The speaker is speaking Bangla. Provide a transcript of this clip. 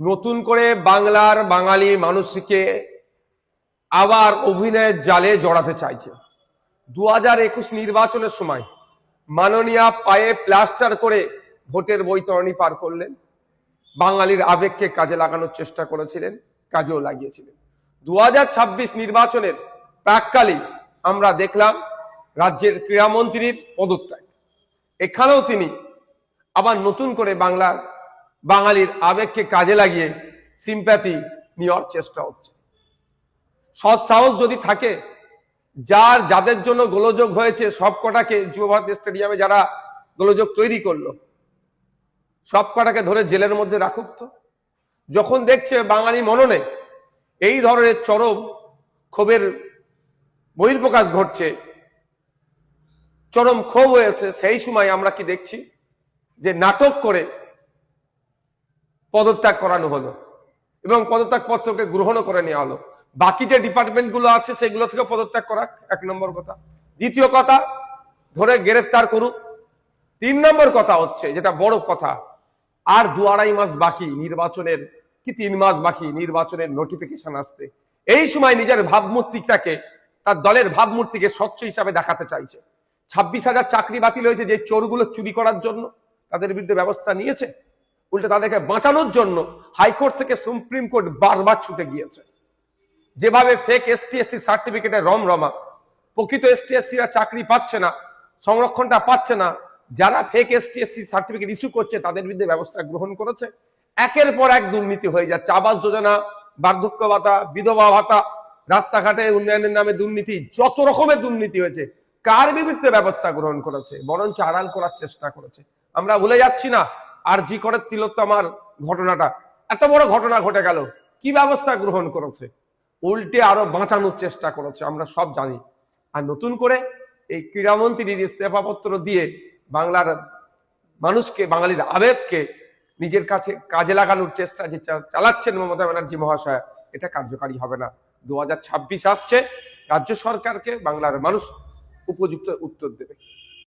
নতুন করে বাংলার বাঙালি মানুষকে আবার অভিনয়ের জালে জড়াতে চাইছে। 2021 নির্বাচনের সময় মাননীয়া পায়ে প্লাস্টার করে ভোটের বৈতরণী পার করলেন, বাঙালির আবেগকে কাজে লাগানোর চেষ্টা করেছিলেন, কাজেও লাগিয়েছিলেন। 2026 নির্বাচনের প্রাককালে আমরা দেখলাম রাজ্যের ক্রীড়ামন্ত্রীর পদত্যাগ। এখানেও তিনি আবার নতুন করে বাঙালির আবেগকে কাজে লাগিয়ে সিম্প্যাথি নেওয়ার চেষ্টা হচ্ছে। সৎ সাহস যদি থাকে, যাদের জন্য গোলযোগ হয়েছে সব কটাকে, যুব ভারতী স্টেডিয়ামে যারা গোলযোগ তৈরি করলো সব কটাকে ধরে জেলের মধ্যে রাখুক। তো যখন দেখছে বাঙালি মননে এই ধরনের চরম ক্ষোভের বহিঃপ্রকাশ ঘটছে, চরম ক্ষোভ হয়েছে, সেই সময় আমরা কি দেখছি যে নাটক করে পদত্যাগ করানো হলো এবং পদত্যাগ পত্রকে গ্রহণও করে নেওয়া হলো। বাকি যে ডিপার্টমেন্টগুলো আছে সেগুলো থেকে পদত্যাগ করা এক নম্বর কথা। দ্বিতীয় কথা, ধরে গ্রেফতার করুক। 3 নম্বর কথা হচ্ছে, যেটা বড় কথা, আর 2-2.5 মাস বাকি নির্বাচনের, কি 3 মাস বাকি নির্বাচনের নোটিফিকেশন আসতে। এই সময় নিজের ভাবমূর্তিটাকে, তার দলের ভাবমূর্তিকে স্বচ্ছ হিসাবে দেখাতে চাইছে। 26,000 চাকরি বাতিল হয়েছে যে চোরগুলো চুরি করার জন্য, তাদের বিরুদ্ধে ব্যবস্থা নিয়েছে। উল্টে তাদেরকে বাঁচানোর জন্য হাইকোর্ট থেকে সুপ্রিম কোর্ট বারবার ছুটে গিয়েছে। যেভাবে ফেক ST/SC সার্টিফিকেটে রমরমা, প্রকৃত ST/SCরা চাকরি পাচ্ছে না, সংরক্ষণটা পাচ্ছে না, যারা ফেক ST/SC সার্টিফিকেট ইস্যু করছে তাদের বিরুদ্ধে ব্যবস্থা গ্রহণ করেছে। একের পর এক দুর্নীতি হয়ে যাচ্ছে। আবাস যোজনা, বার্ধক্য ভাতা, বিধবা ভাতা, রাস্তাঘাটে উন্নয়নের নামে দুর্নীতি, যত রকমের দুর্নীতি হয়েছে। কার বিরুদ্ধে ব্যবস্থা গ্রহণ করেছে? বরঞ্চ আড়াল করার চেষ্টা করেছে। আমরা ভুলে যাচ্ছি না আর.জি. করের তিলোত্তমার ঘটনাটা, এত বড় ঘটনা ঘটে গেল, কি ব্যবস্থা গ্রহণ করেছে? উল্টে আরো বাঁচানোর চেষ্টা করেছে, আমরা সব জানি। আর নতুন করে এই ক্রীড়ামন্ত্রীর ইস্তফাপত্র দিয়ে বাংলার মানুষকে, বাঙালির আবেগকে নিজের কাছে কাজে লাগানোর চেষ্টা যে চালাচ্ছেন মমতা ব্যানার্জি মহাশয়, এটা কার্যকারী হবে না। 2026 আসছে, রাজ্য সরকারকে বাংলার মানুষ উপযুক্ত উত্তর দেবে।